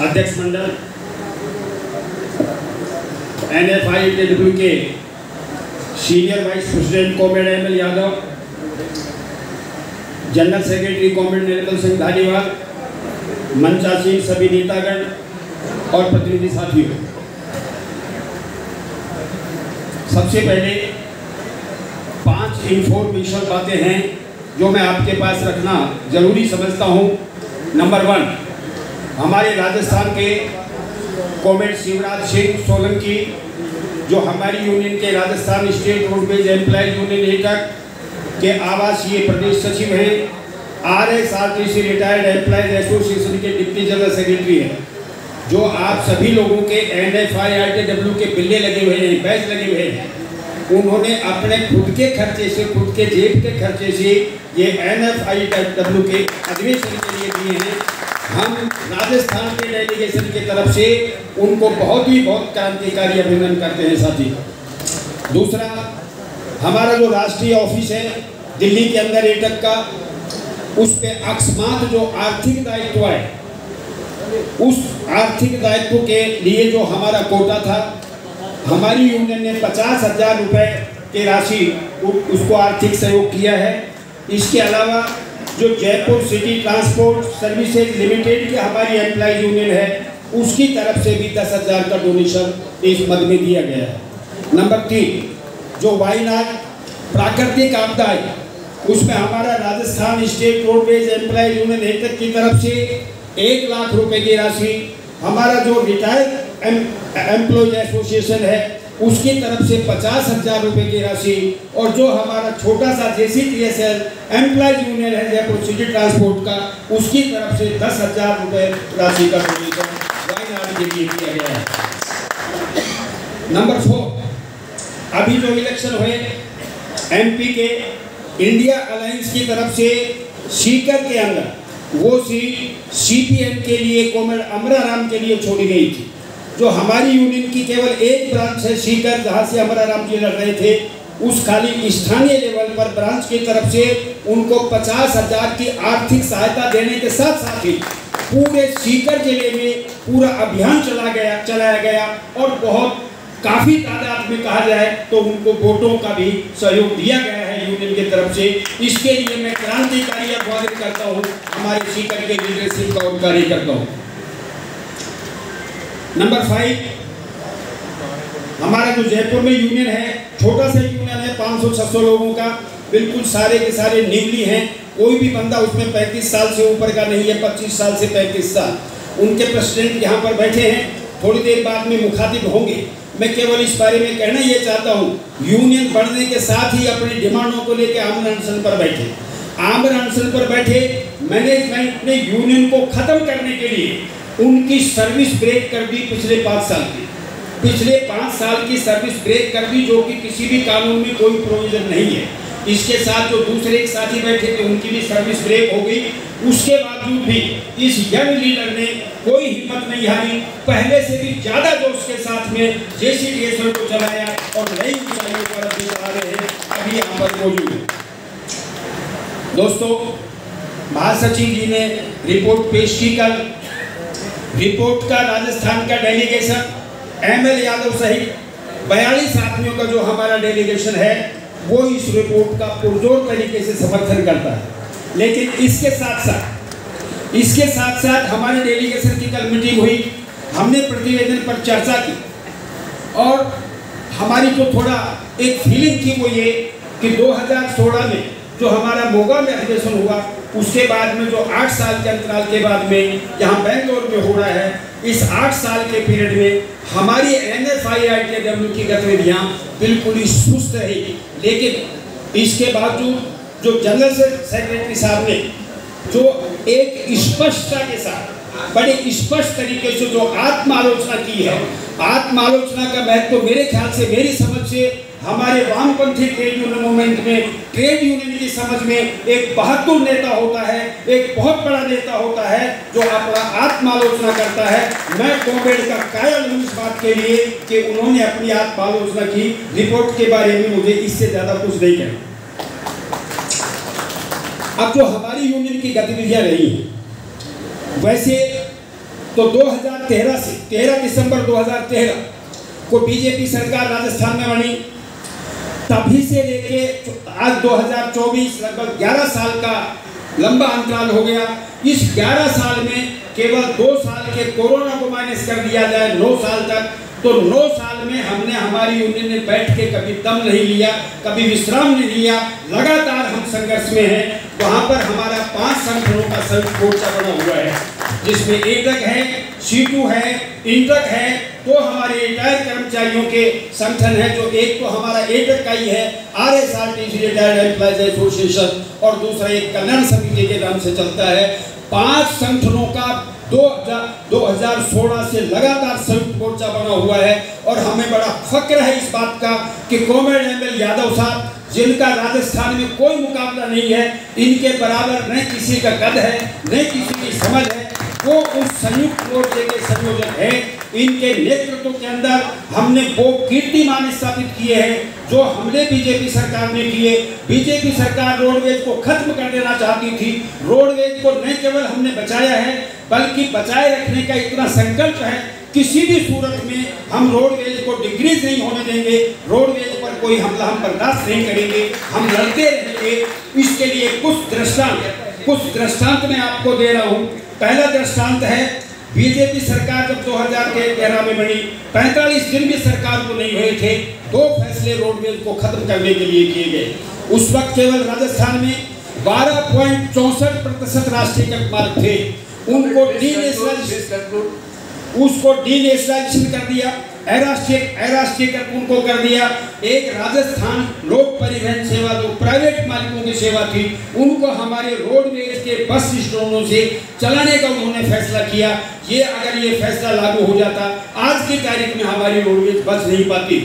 अध्यक्ष मंडल, NFITW के senior vice president comrade ML Yadav, general secretary comrade Nirmal Singh Dhaliwal, मंचासीन सभी नेतागण और प्रतिनिधि साथियों, सबसे पहले 5 इंफॉर्मेशन बातें हैं जो मैं आपके पास रखना जरूरी समझता हूं। नंबर 1, हमारे राजस्थान के कॉमरेड शिवराज सिंह सोलंकी, जो हमारी यूनियन के Rajasthan state roadways employees union एकक के आवासीय प्रदेश सचिव हैं, RSRTC रिटायर्ड एम्प्लॉयज एसोसिएशन के डिप्टी जनरल सेक्रेटरी हैं, जो आप सभी लोगों के NFITW के बिल्ले लगे हुए हैं, बैच लगे हुए हैं, उन्होंने अपने खुद के खर्चे से, खुद के जेब के खर्चे से ये NFITW के अधिवेशन के लिए दिए हैं। हम राजस्थान के डेलीगेशन की तरफ से उनको बहुत क्रांतिकारी अभिनंदन करते हैं साथी। दूसरा, हमारा जो राष्ट्रीय ऑफिस है दिल्ली के अंदर एटक का, उस पे अकस्मात जो आर्थिक दायित्व है, उस आर्थिक दायित्व के लिए जो हमारा कोटा था, हमारी यूनियन ने 50,000 रुपये की राशि उसको आर्थिक सहयोग किया है। इसके अलावा जो Jaipur city transport services limited की हमारी एम्प्लॉय यूनियन है, उसकी तरफ से भी 10,000 का डोनेशन इस मद में दिया गया है। नंबर 3, जो वायनाड प्राकृतिक आपदा है, उसमें हमारा Rajasthan state roadways employ union एकक की तरफ से 1 लाख रुपए की राशि, हमारा जो रिटायर्ड एम्प्लॉयज एसोसिएशन है उसकी तरफ से 50,000 रुपए की राशि, और जो हमारा छोटा सा JCTSL एम्प्लॉयज यूनियन है जयपुर सिटी ट्रांसपोर्ट का, उसकी तरफ से 10,000 रुपए राशि का डोनेशन वायनाड के लिए किया गया है। नंबर 4, अभी जो इलेक्शन हुए MP के इंडिया अलायंस की तरफ से सीकर के अंदर, वो सीट CPM के लिए कॉमरेड अमराराम के लिए छोड़ी गई थी। जो हमारी यूनियन की केवल एक ब्रांच है सीकर, जहाँ से अमराराम जी लड़ रहे थे, उस खाली स्थानीय लेवल पर ब्रांच की तरफ से उनको 50,000 की आर्थिक सहायता देने के साथ साथ ही पूरे सीकर जिले में पूरा अभियान चलाया गया और बहुत काफ़ी तादाद में कहा जाए तो उनको वोटों का भी सहयोग दिया गया है यूनियन की तरफ से। इसके लिए मैं क्रांतिकारी अभिवादन करता हूँ हमारे सीकर के लीडरशिप का और कार्यकर्ता हूँ। नंबर 5, हमारा जो जयपुर में यूनियन है, छोटा सा यूनियन है, 500-600 लोगों का, बिल्कुल सारे के सारे न्यूली हैं, कोई भी बंदा उसमें 35 साल से ऊपर का नहीं है, 25 साल से 35 साल। उनके प्रेसिडेंट यहाँ पर बैठे हैं, थोड़ी देर बाद में मुखातिब होंगे। मैं केवल इस बारे में कहना ये चाहता हूँ, यूनियन बढ़ने के साथ ही अपनी डिमांडों को लेकर आमरण अनशन पर बैठे। आमरण अनशन पर बैठे मैनेजमेंट ने यूनियन को खत्म करने के लिए उनकी सर्विस ब्रेक कर दी। पिछले 5 साल की सर्विस ब्रेक कर दी, जो कि किसी भी कानून में कोई प्रोविजन नहीं है। इसके साथ जो दूसरे एक साथी बैठे थे उनकी भी सर्विस ब्रेक हो गई। उसके बावजूद भी इस यंग लीडर ने कोई हिम्मत नहीं हारी, पहले से भी ज्यादा जोश के साथ में JCTSL को चलाया और नई ऊंचाइयों पर अभी चला रहे हैं, अभी यहाँ पर मौजूद है। दोस्तों, महासचिव जी ने रिपोर्ट पेश की कल। रिपोर्ट का राजस्थान का डेलीगेशन ML यादव सहित 42 आदमियों का जो हमारा डेलीगेशन है, वो इस रिपोर्ट का पुरजोर तरीके से समर्थन करता है। लेकिन इसके साथ साथ हमारे डेलीगेशन की कल मीटिंग हुई, हमने प्रतिवेदन पर चर्चा की और हमारी जो थोड़ा एक फीलिंग थी वो ये कि 2016 में जो हमारा मोगा में अधिवेशन हुआ, उसके बाद में जो 8 साल के अंतराल के बाद में यहाँ बेंगलोर में हो रहा है, इस 8 साल के पीरियड में हमारी NFITW की गतिविधियाँ बिल्कुल ही सुस्त रही। लेकिन इसके बावजूद जो जनरल सेक्रेटरी साहब ने जो एक स्पष्टता के साथ बड़े स्पष्ट तरीके से जो आत्मालोचना की है, आत्मालोचना का महत्व मेरे ख्याल से, मेरी समझ से, हमारे वामपंथी ट्रेड यूनियन मूवमेंट में, ट्रेड यूनियन की समझ में एक बहादुर नेता होता है, एक बहुत बड़ा नेता होता है जो अपना आत्मालोचना करता है। मैं कॉमरेड का कायल हूँ इस बात के लिए कि उन्होंने अपनी आत्मालोचना की। रिपोर्ट के बारे में मुझे इससे ज्यादा कुछ नहीं कहना। अब जो हमारी यूनियन की गतिविधियां रही हैं, वैसे तो 2013 से 13 दिसंबर 2013 को बीजेपी सरकार राजस्थान में बनी। तभी से लेके आज 2024 लगभग 11 साल का लंबा अंतराल हो गया। इस 11 साल में केवल 2 साल के कोरोना को माइनस कर दिया जाए 9 साल तक, तो 9 साल में हमने हमारी यूनियन ने बैठ के कभी दम नहीं लिया, कभी विश्राम नहीं लिया, लगातार हम संघर्ष में हैं। वहाँ पर हमारा 5 संगठनों का संयुक्त मोर्चा बना हुआ है, जिसमें एटक है, C2 है, इंटक है, तो हमारे रिटायर्ड कर्मचारियों के संगठन है, जो एक तो हमारा एटक का ही है RSRTC रिटायर्ड एम्प्लॉयज एसोसिएशन, और दूसरा एक कल्याण समिति के नाम से चलता है। 5 संगठनों का 2016 से लगातार संयुक्त मोर्चा बना हुआ है। और हमें बड़ा फक्र है इस बात का कि कॉमरेड ML यादव साहब, जिनका राजस्थान में कोई मुकाबला नहीं है, इनके बराबर न किसी का कद है न किसी की समझ है, वो उस संयुक्त मोर्चे के संयोजक है। इनके नेतृत्व के अंदर हमने वो कीर्तिमान स्थापित किए हैं जो हमने बीजेपी सरकार ने किए। बीजेपी सरकार रोडवेज को खत्म कर देना चाहती थी। रोडवेज को न केवल हमने बचाया है, बल्कि बचाए रखने का इतना संकल्प है, किसी भी सूरत में हम रोडवेज को डिक्रीज नहीं होने देंगे, रोडवेज पर कोई हमला हम बर्दाश्त नहीं करेंगे, हम लड़ते रहेंगे। इसके लिए कुछ दृष्टांत मैं आपको दे रहा हूँ। पहला दृष्टांत है, बीजेपी सरकार जब 2013 में बनी, 45 दिन भी सरकार को नहीं हुए थे, 2 फैसले रोडवेज को खत्म करने के लिए किए गए। उस वक्त केवल राजस्थान में 12.64% राष्ट्रीय मार्ग थे, उनको डीनेशनलाइजेशन कर दिया, अराष्ट्रीयकरण उनको कर दिया। एक राजस्थान लोक परिवहन सेवा जो प्राइवेट मालिकों की सेवा थी, उनको हमारे रोडवेज के बस स्टैंडों से चलाने का उन्होंने फैसला किया। अगर ये फैसला लागू हो जाता, आज की तारीख में हमारी रोडवेज बच नहीं पाती।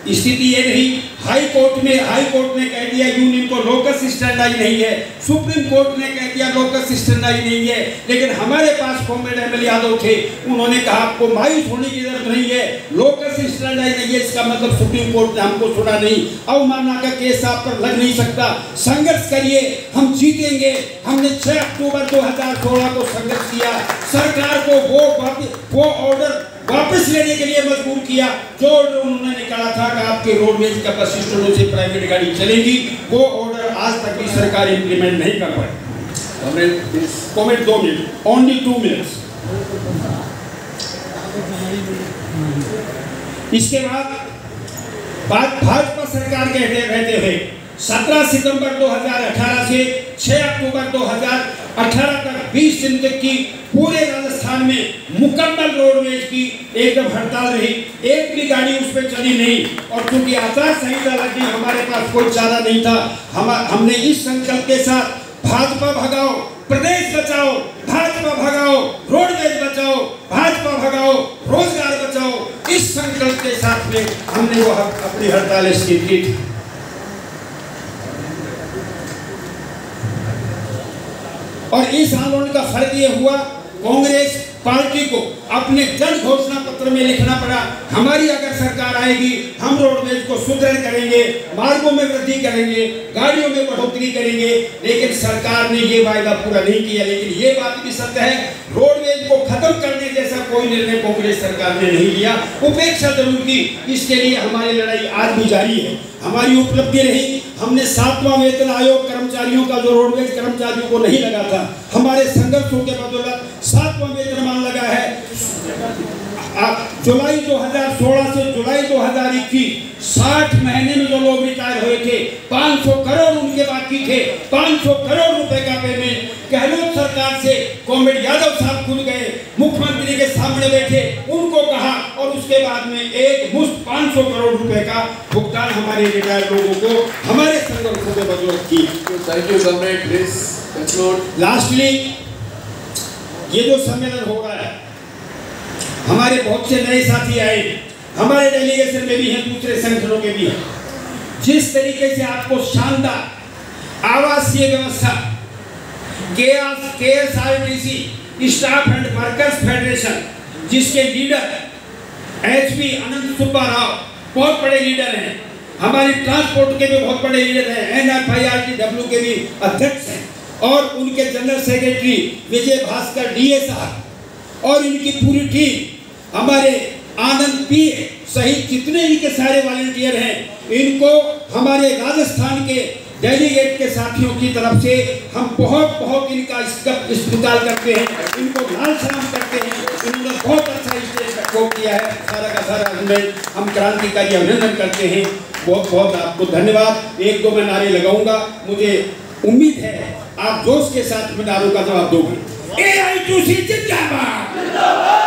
स्थिति ये नहीं, हाई कोर्ट ने कह दिया यूनियन को लोकस स्टैंडर्ड नहीं है, सुप्रीम कोर्ट ने कह दिया लोकस स्टैंडर्ड नहीं है, लेकिन हमारे पास कॉमरेड ML यादव थे, उन्होंने कहा आपको मायूस होने की जरूरत नहीं है, लोकस स्टैंडर्ड नहीं है, इसका मतलब सुप्रीम कोर्ट ने हमको सुना नहीं, अवमानना का केस आप पर लग नहीं सकता, संघर्ष करिए, हम जीतेंगे। हमने 6 अक्टूबर 2016 को संघर्ष किया, सरकार को वो ऑर्डर वापस लेने के लिए मजबूर किया। जो ऑर्डर उन्होंने निकाला था कि आपके रोडवेज का बस स्टैंडों से प्राइवेट गाड़ी चलेगी, वो ऑर्डर आज तक भी सरकार इंप्लीमेंट नहीं कर पाई। कमेंट 2 मिनट, ओनली 2 मिनट्स। इसके बाद भाजपा सरकार के रहते हुए 17 सितंबर 2018 से 6 अक्टूबर 2018 तक 20 दिन तक की पूरे राजस्थान में मुकम्मल रोडवेज की एकदम हड़ताल रही, एक भी गाड़ी उस पर चली नहीं। और क्योंकि आचार संहिता लगी, हमारे पास कोई चारा नहीं था, हमने इस संकल्प के साथ भाजपा भगाओ, प्रदेश बचाओ, भाजपा भगाओ, रोडवेज बचाओ, भाजपा भगाओ, रोजगार बचाओ, इस संकल्प के साथ में हमने वो अपनी हड़ताल की थी। और इस आंदोलन का फर्क ये हुआ, कांग्रेस पार्टी को अपने जन घोषणा पत्र में लिखना पड़ा, हमारी अगर सरकार आएगी हम रोडवेज को सुदृढ़ करेंगे, मार्गों में वृद्धि करेंगे, गाड़ियों में बढ़ोतरी करेंगे। लेकिन सरकार ने ये वायदा पूरा नहीं किया। लेकिन ये बात भी सत्य है, रोडवेज को खत्म करने जैसा कोई निर्णय कांग्रेस सरकार ने नहीं लिया, उपेक्षा जरूर की। इसके लिए हमारी लड़ाई आज भी जारी है। हमारी उपलब्धि रही, हमने 7वां वेतन आयोग कर्मचारियों का जो रोडवेज कर्मचारियों को नहीं लगा था, हमारे संघर्षों के बदौलत 7वां वेतनमान लगा है। जुलाई 2016 से जुलाई 2021 60 महीने में जो लोग रिटायर हुए थे, 500 करोड़ उनके बाकी थे, 500 करोड़ रुपए का पेमेंट गहलोत सरकार से कॉमरेड यादव साहब खुद गए, मुख्यमंत्री के सामने बैठे, उनको कहा और उसके बाद में एक मुश्त 500 करोड़ रुपए का भुगतान हमारे रिटायर लोगों को हमारे संघर्षों के बदौलत की। Thank you comrade, please conclude. Lastly, ये जो सम्मेलन हो रहा है, हमारे बहुत से नए साथी आए, हमारे डेलीगेशन में भी हैं, दूसरे संगठनों के भी हैं। जिस तरीके से आपको शानदार आवासीय व्यवस्था, KSRTC staff and workers federation, जिसके लीडर HP अनंत सुब्बा राव बहुत बड़े लीडर हैं, हमारी ट्रांसपोर्ट के भी बहुत बड़े लीडर हैं, NFIRTW के भी अध्यक्ष हैं, और उनके जनरल सेक्रेटरी विजय भास्कर DA साहब, और इनकी पूरी टीम, हमारे आनंद पी सहित जितने इनके सारे वॉलंटियर हैं, इनको हमारे राजस्थान के डेलीगेट के साथियों की तरफ से हम बहुत बहुत इनका इस्तेमाल करते हैं, इनको लाल सलाम करते हैं। इन्होंने बहुत अच्छा स्टेज शो किया है, सारा का सारा हम क्रांतिकारी अभिनंदन करते हैं। बहुत बहुत आपको धन्यवाद। एक दो मैं नारे लगाऊंगा, मुझे उम्मीद है आप जोश के साथ में नारों का जवाब दोगे। AITUC जिंदाबाद।